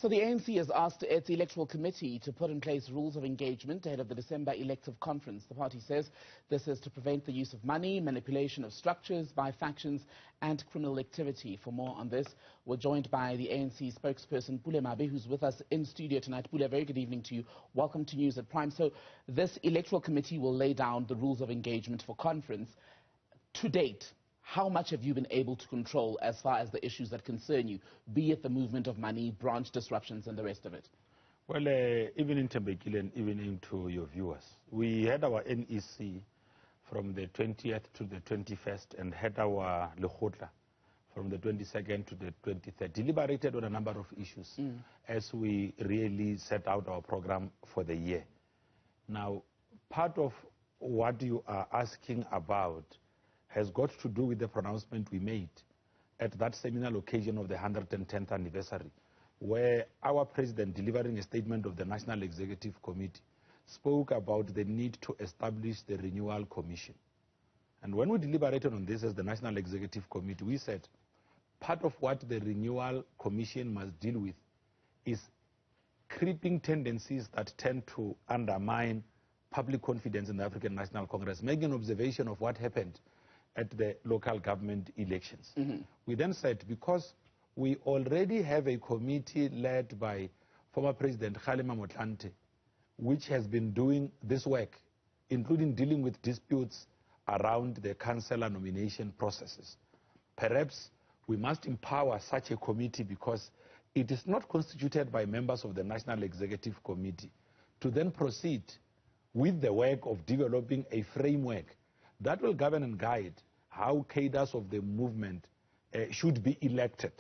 So the ANC has asked its Electoral Committee to put in place rules of engagement ahead of the December elective conference. The party says this is to prevent the use of money, manipulation of structures by factions and criminal activity. For more on this, we're joined by the ANC spokesperson, Pule Mabe, who's with us in studio tonight. Pule, a very good evening to you. Welcome to News at Prime. So this Electoral Committee will lay down the rules of engagement for conference. To date, how much have you been able to control as far as the issues that concern you, be it the movement of money, branch disruptions, and the rest of it? Well, even in Tembekile and even into your viewers, we had our NEC from the 20th to the 21st and had our Lekgotla from the 22nd to the 23rd, deliberated on a number of issues as we really set out our program for the year. Now, part of what you are asking about has got to do with the pronouncement we made at that seminal occasion of the 110th anniversary, where our president, delivering a statement of the National Executive Committee, spoke about the need to establish the Renewal Commission. And when we deliberated on this as the National Executive Committee, we said part of what the Renewal Commission must deal with is creeping tendencies that tend to undermine public confidence in the African National Congress, making an observation of what happened at the local government elections. We then said, because we already have a committee led by former President Kgalema Motlanthe, which has been doing this work, including dealing with disputes around the councillor nomination processes. Perhaps we must empower such a committee, because it is not constituted by members of the National Executive Committee, to then proceed with the work of developing a framework that will govern and guide how cadres of the movement should be elected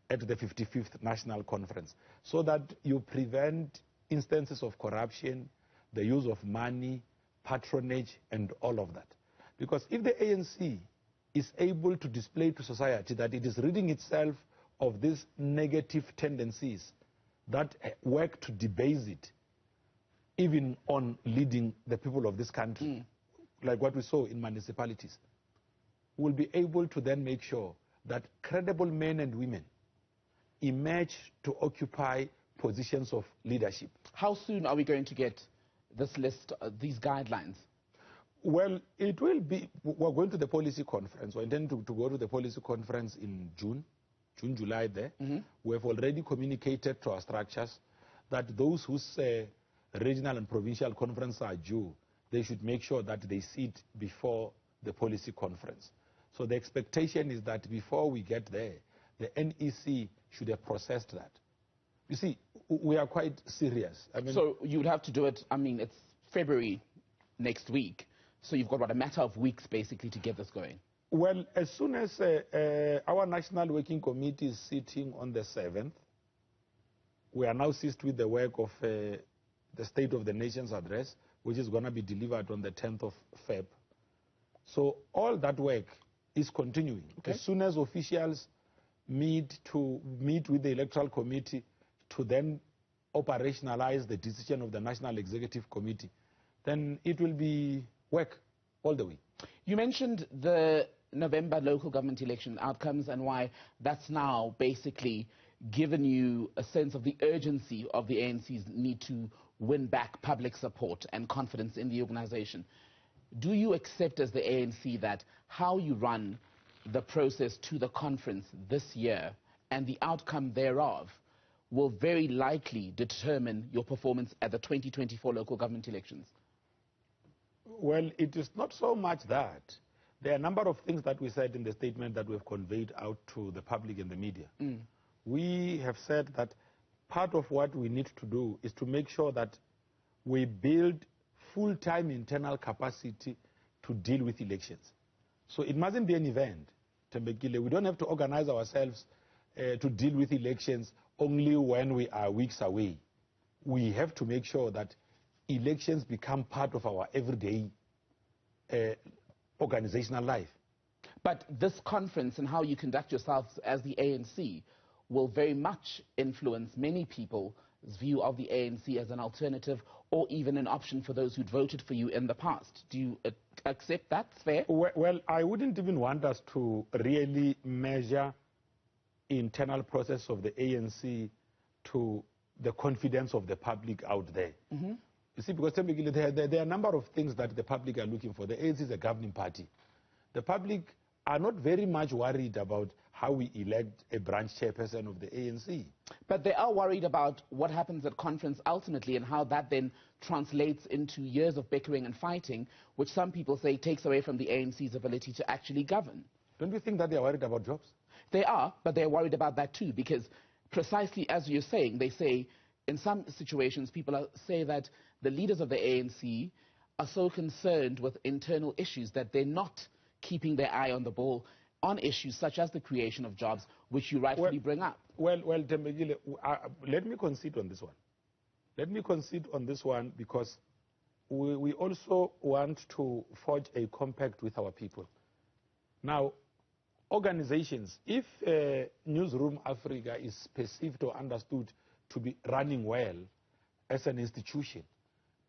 at the 55th National Conference, so that you prevent instances of corruption, the use of money, patronage, and all of that. Because if the ANC is able to display to society that it is ridding itself of these negative tendencies that work to debase it, even on leading the people of this country, like what we saw in municipalities, will be able to then make sure that credible men and women emerge to occupy positions of leadership. How soon are we going to get this list, these guidelines? Well, it will be, we're going to the policy conference. We're intending to go to the policy conference in June, July there. We have already communicated to our structures that those whose regional and provincial conferences are due, they should make sure that they sit before the policy conference. So the expectation is that before we get there, the NEC should have processed that. You see, we are quite serious. I mean, so you would have to do it, I mean, it's February next week, so you've got, what, a matter of weeks basically to get this going? Well, as soon as our National Working Committee is sitting on the 7th, we are now seized with the work of the State of the Nation's address, which is going to be delivered on the 10th of Feb. So all that work is continuing. Okay. As soon as officials meet with the Electoral Committee to then operationalize the decision of the National Executive Committee, then it will be work all the way. You mentioned the November local government election outcomes and why that's now basically given you a sense of the urgency of the ANC's need to win back public support and confidence in the organization. Do you accept as the ANC that how you run the process to the conference this year and the outcome thereof will very likely determine your performance at the 2024 local government elections? Well, it is not so much that. There are a number of things that we said in the statement that we have conveyed out to the public and the media. We have said that part of what we need to do is to make sure that we build full-time internal capacity to deal with elections. So it mustn't be an event, Tembekile. We don't have to organize ourselves to deal with elections only when we are weeks away. We have to make sure that elections become part of our everyday organizational life. But this conference and how you conduct yourselves as the ANC will very much influence many people's view of the ANC as an alternative or even an option for those who'd voted for you in the past. Do you accept that? Fair? Well, I wouldn't even want us to really measure internal process of the ANC to the confidence of the public out there. You see, because there are a number of things that the public are looking for. The ANC is a governing party. The public are not very much worried about how we elect a branch chairperson of the ANC. But they are worried about what happens at conference ultimately and how that then translates into years of bickering and fighting, which some people say takes away from the ANC's ability to actually govern. Don't you think that they are worried about jobs? They are, but they're worried about that too, because precisely as you're saying, they say in some situations people say that the leaders of the ANC are so concerned with internal issues that they're not keeping their eye on the ball on issues such as the creation of jobs, which you rightfully bring up. Well, Tembegile, let me concede on this one. Let me concede on this one because we also want to forge a compact with our people. Now, organizations, if Newzroom Afrika is perceived or understood to be running well as an institution,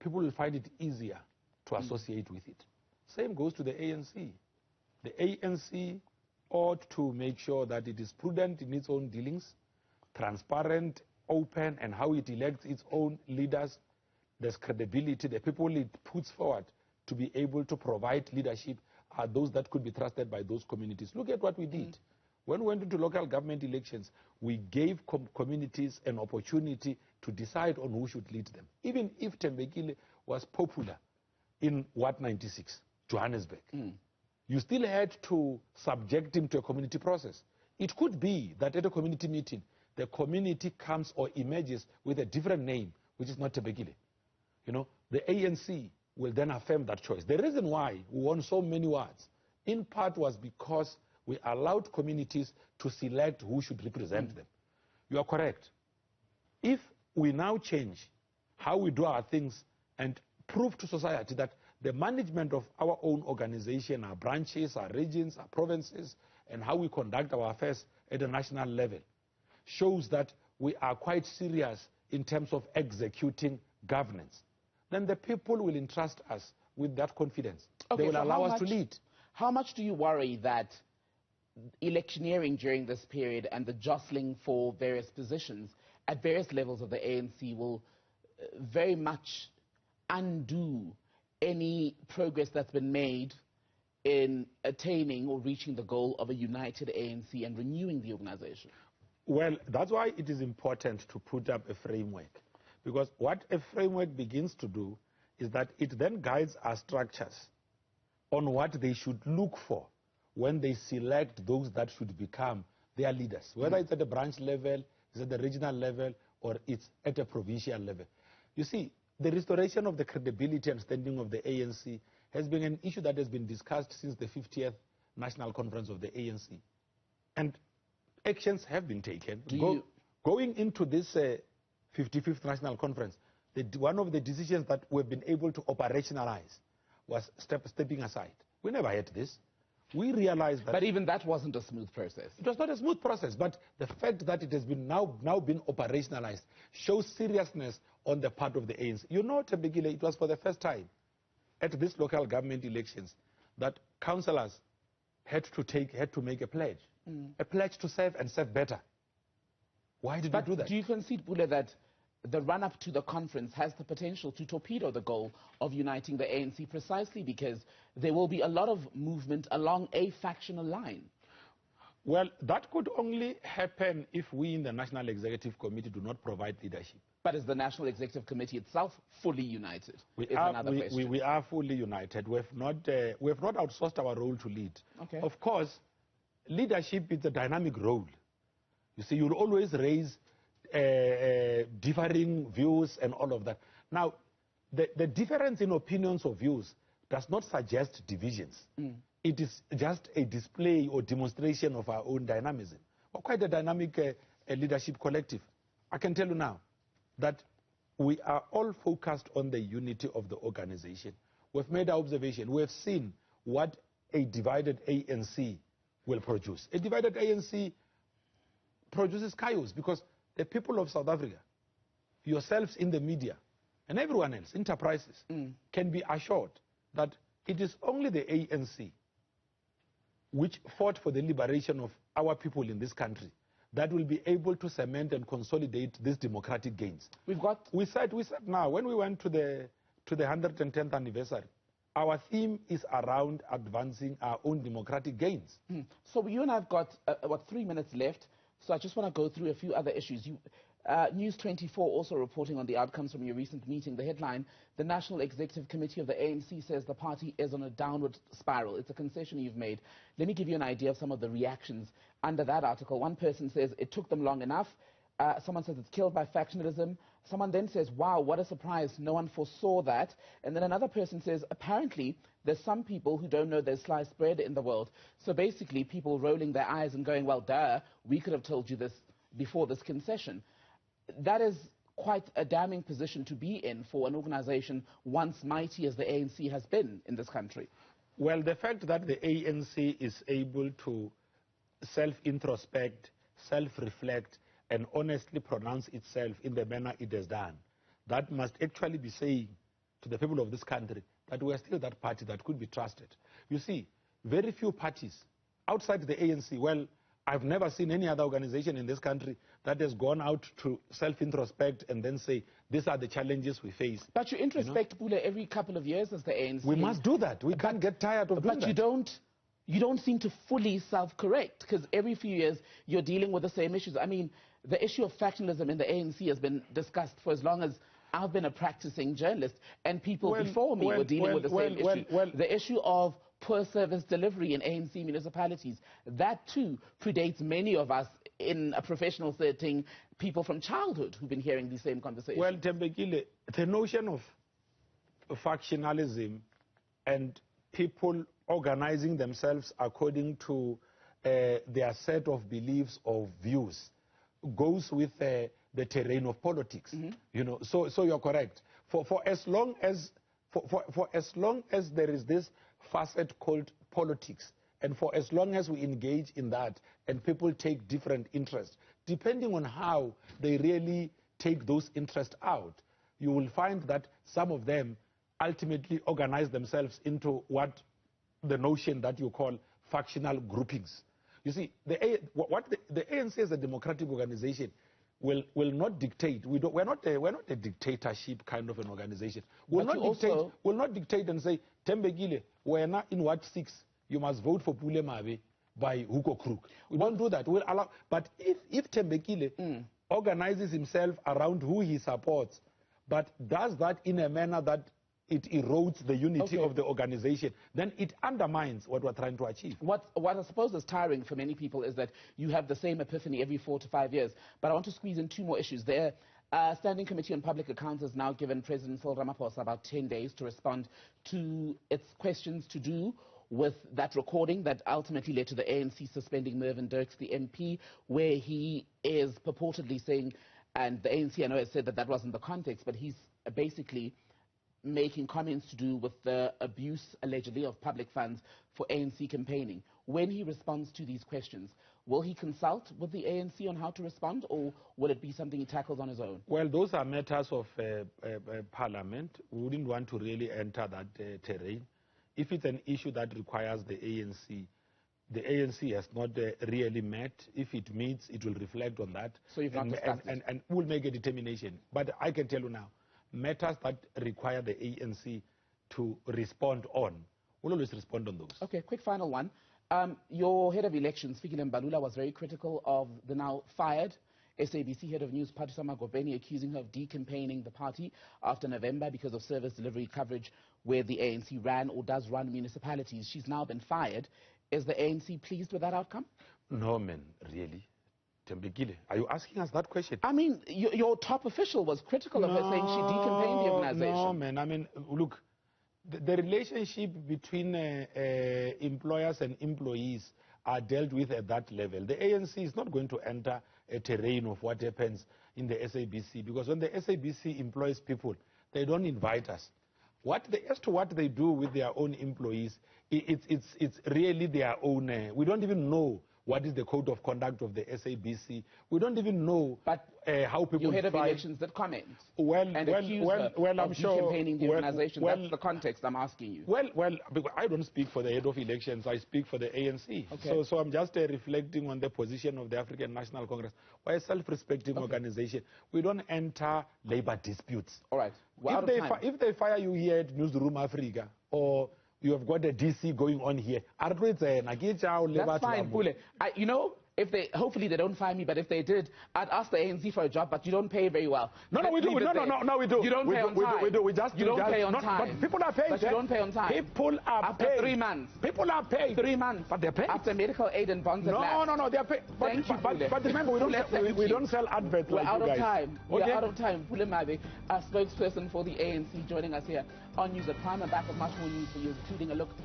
people will find it easier to associate with it. Same goes to the ANC. The ANC ought to make sure that it is prudent in its own dealings, transparent, open, and how it elects its own leaders. There's credibility. The people it puts forward to be able to provide leadership are those that could be trusted by those communities. Look at what we did. When we went into local government elections, we gave communities an opportunity to decide on who should lead them. Even if Tembekile was popular in Wat 96, Johannesburg, you still had to subject him to a community process. It could be that at a community meeting, the community comes or emerges with a different name, which is not Tembekile. You know, the ANC will then affirm that choice. The reason why we won so many wards, in part, was because we allowed communities to select who should represent them. You are correct. If we now change how we do our things and prove to society that the management of our own organization, our branches, our regions, our provinces, and how we conduct our affairs at a national level shows that we are quite serious in terms of executing governance, then the people will entrust us with that confidence. Okay, they will allow us to lead. How much do you worry that electioneering during this period and the jostling for various positions at various levels of the ANC will very much undo any progress that's been made in attaining or reaching the goal of a united ANC and renewing the organization? Well, that's why it is important to put up a framework. Because what a framework begins to do is that it then guides our structures on what they should look for when they select those that should become their leaders, whether it's at the branch level, it's at the regional level, or it's at a provincial level. You see, the restoration of the credibility and standing of the ANC has been an issue that has been discussed since the 50th National Conference of the ANC. And actions have been taken. Going into this 55th National Conference, one of the decisions that we've been able to operationalize was stepping aside. We never had this. We realized that... But even that wasn't a smooth process. It was not a smooth process, but the fact that it has been now been operationalized shows seriousness on the part of the ANC. You know, Tembekile, it was for the first time at these local government elections that councillors had to make a pledge to serve and serve better. Why did we do that? Do you concede, Bule, that the run-up to the conference has the potential to torpedo the goal of uniting the ANC precisely because there will be a lot of movement along a factional line? Well, that could only happen if we in the National Executive Committee do not provide leadership. But is the National Executive Committee itself fully united? We are fully united. We have not outsourced our role to lead. Okay. Of course, leadership is a dynamic role. You see, you'll always raise differing views and all of that. Now, the difference in opinions or views does not suggest divisions. It is just a display or demonstration of our own dynamism. We're quite a dynamic leadership collective. I can tell you now that we are all focused on the unity of the organization. We've made our observation. We've seen what a divided ANC will produce. A divided ANC produces chaos because the people of South Africa, yourselves in the media, and everyone else, enterprises, can be assured that it is only the ANC which fought for the liberation of our people in this country that will be able to cement and consolidate these democratic gains. We said now, when we went to the 110th anniversary, our theme is around advancing our own democratic gains. So you and I have got, 3 minutes left, so I just want to go through a few other issues. News 24 also reporting on the outcomes from your recent meeting. The headline, the National Executive Committee of the ANC says the party is on a downward spiral. It's a concession you've made. Let me give you an idea of some of the reactions under that article. One person says it took them long enough. Someone says it's killed by factionalism. Someone then says, wow, what a surprise, no one foresaw that. And then another person says, apparently, there's some people who don't know there's sliced bread in the world. So basically, people rolling their eyes and going, well, duh, we could have told you this before this concession. That is quite a damning position to be in for an organization once mighty as the ANC has been in this country. Well, the fact that the ANC is able to self-introspect, self-reflect, and honestly pronounce itself in the manner it has done, that must actually be saying to the people of this country that we are still that party that could be trusted. You see, very few parties outside the ANC, well, I've never seen any other organization in this country that has gone out to self-introspect and then say, these are the challenges we face. But you introspect, Pule, every couple of years as the ANC. We must do that. We can't get tired of doing that. But you don't seem to fully self-correct, because every few years you're dealing with the same issues. I mean, the issue of factionalism in the ANC has been discussed for as long as I've been a practicing journalist, and people before me were dealing with the same issue. The issue of poor service delivery in ANC municipalities, that too predates many of us in a professional setting, people from childhood who've been hearing these same conversations. Well, Tembekile, the notion of factionalism and people organizing themselves according to their set of beliefs or views goes with the terrain of politics. You know, so you're correct. For as long as there is this facet called politics, and for as long as we engage in that, and people take different interests, depending on how they really take those interests out, you will find that some of them ultimately organize themselves into what the notion that you call factional groupings. You see, the ANC as a democratic organization will not dictate. We're not a dictatorship kind of an organization. We'll not dictate and say, Tembekile, we're not in Ward 6, you must vote for Pule Mabe by hook or crook. We don't do that. We'll allow. But if Tembekile organizes himself around who he supports, but does that in a manner that it erodes the unity of the organization, then it undermines what we're trying to achieve. What I suppose is tiring for many people is that you have the same epiphany every 4 to 5 years. But I want to squeeze in 2 more issues. The Standing Committee on Public Accounts has now given President Cyril Ramaphosa about 10 days to respond to its questions to do with that recording that ultimately led to the ANC suspending Mervyn Dirks, the MP, where he is purportedly saying, and the ANC I know has said that that wasn't the context, but he's basically making comments to do with the abuse, allegedly, of public funds for ANC campaigning. When he responds to these questions, will he consult with the ANC on how to respond, or will it be something he tackles on his own? Well, those are matters of Parliament. We wouldn't want to really enter that terrain. If it's an issue that requires the ANC has not really met. If it meets, it will reflect on that. So you've not discussed it? And we'll make a determination. But I can tell you now, matters that require the ANC to respond on, we'll always respond on those. Okay, quick final one. Your head of elections, Fikile Mbalula, was very critical of the now fired SABC head of news, Patricia Magobeni, accusing her of decampaigning the party after November because of service delivery coverage where the ANC ran or does run municipalities. She's now been fired. Is the ANC pleased with that outcome? No, man, really. Tembekile, are you asking us that question? I mean, your top official was critical of her, saying she decampaigned the organization. No, man. I mean, look, the relationship between employers and employees are dealt with at that level. The ANC is not going to enter a terrain of what happens in the SABC, because when the SABC employs people, they don't invite us. As to what they do with their own employees, it's really their own. We don't even know what is the code of conduct of the SABC. We don't even know how people Your head of fight. elections that comment I'm of sure campaigning the organization. That's the context I'm asking you. Because I don't speak for the head of elections. I speak for the ANC. Okay. So I'm just reflecting on the position of the African National Congress. We're a self-respecting organization. We don't enter labor disputes. All right. If they fire you here at Newzroom Afrika, or you have got a DC going on here, that's fine, Pule. You know, hopefully they don't fire me, but if they did, I'd ask the ANC for a job, but you don't pay very well. No, we do. No, we do. You don't pay on time. We do. We just you don't pay on time. But people are paid. But you don't pay on time. People are after paid. 3 months. People are paid. 3 months. But they're paid. After medical aid and bonds. No, they are paid. But remember, we don't sell adverts like you guys. We're out of time. Okay? We're out of time. Pule Mabe, a spokesperson for the ANC, joining us here on News at Prime. I'm back with much more news for you, including a look